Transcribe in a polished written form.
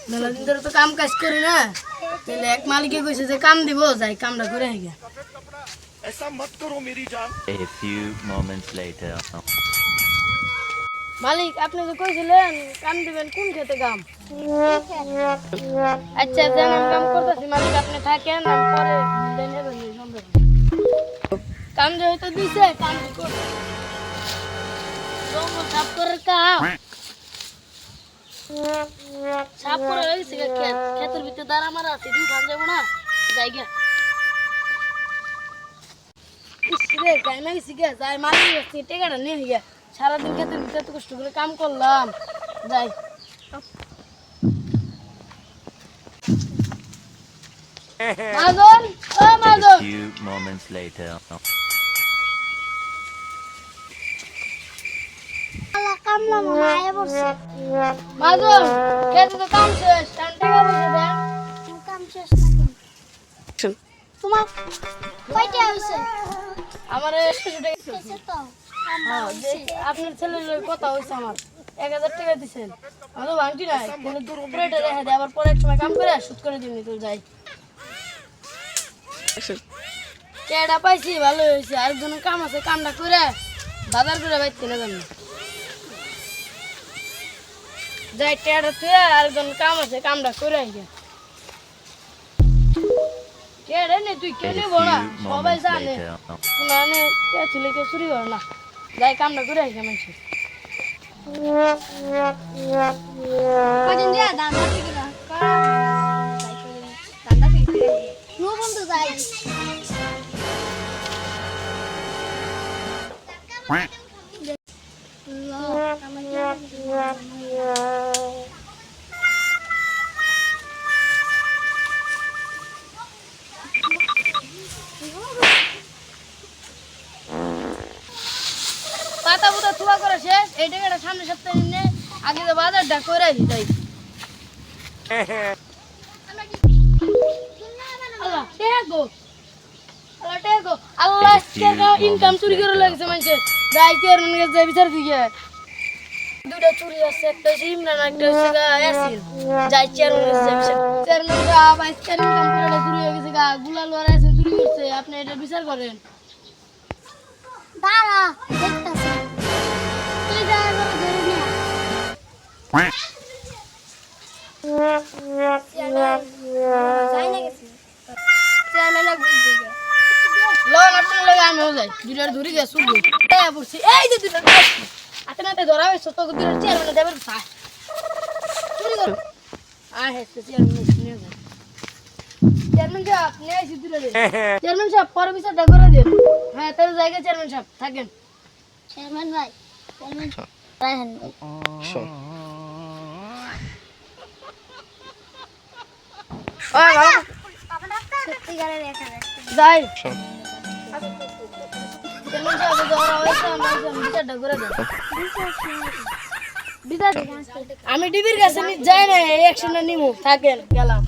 মেলা দিন ধরে তো কাম কাজ করি না, তাহলে এক মালিকে কইছে যে কাম দিব, যাই কামটা করে আইগা। ऐसा मत करो मेरी जान। A few moments later. মালিক আপনি তো কইছিলেন কাম দিবেন, কোন খেতে কাম? আচ্ছা যান, আমি কাম করতেছি। মালিক আপনি থাকেন, আমি পরে জেনে বলি সন্ধ্যা। কাম যেহেতু দিছে কাম করব। জঙ্গল সাফ করার কাম সাফ করে হয়েছে, ক্ষেতের ভিতরে দাঁড়া মারা আছে, দিন খান যাবো না জায়গা। রে গাইমা গেছি গে, যাই মালিক গেছি টেকাটা নিয়ে গিয়া। সারাদিন ক্ষেতের ভিতরে এত কষ্ট করে কাম করলাম, যাই। মাজন, ও A মাজন, few moments later. মাজন, ক্ষেতে তো কাম শেষ, টাকা পয়সা দেন। তোমার কয়টা হইছে? আমার 100 টাকা কেসে তো হ্যাঁ, আপনার ছেলের লগে কথা হয়েছে, আমার 1000 টাকা দিচ্ছেন। আমার তো ভাঙটি নাই, পুরোটা রেখে দেয়, আবার পরে এক সময় কাম করে সুদ করে দিবনি তো যাই। টাকাটা পাইছি, ভালো হয়েছে। আরেকজনের কাম আছে, কামটা করে বাজার করে বাইতে না জানি যাই। টাকাটা তুই আরেকজনের কাম আছে, কামটা করে আইগে। টাকাটা নেই, তুই কে A নেব few না, সবাই moments জানে later. মানে ছেলে কেউ চুরি করে না। যাই কামটা করে আইগে মানুষের। কদিন দিয়া দান্দা থেকে না দান্দা থেকে নো বন্ধু যাই পাতা পুতা থুয়া করে শেষ, এই টাকাটা সামনের সপ্তাহে নিয়ে আগে তো বাজারটা করে আইছি। তাই আল্লাহ টেগো, আল্লাহ টেগো, আল্লাহ টাকা ইনকাম চুরি করে লাগছে মানুষের। যাই চেয়ারম্যান কাছে যাই বিচার দিকে। দুটা চুরি আছে, একটা হচ্ছে ইমরান, একটা হচ্ছে ইয়াসিন। যাই চেয়ারম্যান কাছে যাই বিচার। চেয়ারম্যান সাহেব আজকের ইনকাম পুরোটা চুরি হয়ে গেছে গা, গুলাল ওরা আছে চুরি করছে, আপনি এটা বিচার করেন। দাঁড়া দেখতাছি তুই যা করে ধরে নিয়ে যাই না গেছি চেয়ারম্যান বুঝতে গে লোন আপনার লাগে আমিও যাই, দুটার ধরে গেছে শুধু পড়ছি। এই যে দুটার হাতে নাতে ধরা হয়েছে, তোকে দুটার চেয়ারম্যান দেবেন চায় চুরি করো। হেসে চেয়ারম্যান নিয়ে যায়। চেয়ারম্যান সাহেব আপনি আইসি দূরে দেন। চেয়ারম্যান সাহেব পরে বিচারটা করে দেন। হ্যাঁ তাহলে জায়গা চেয়ারম্যান সাহেব থাকেন। চেয়ারম্যান ভাই চেয়ারম্যান রায়হান ভাই সত্যিকারের এখানে যাই চেয়ারম্যান সাহেব ধরা হয়েছে, আমরা বিচারটা করে দেন। বিচার আমি ডিবির কাছে যাই না, অ্যাকশনটা নিমু, থাকেন গেলাম।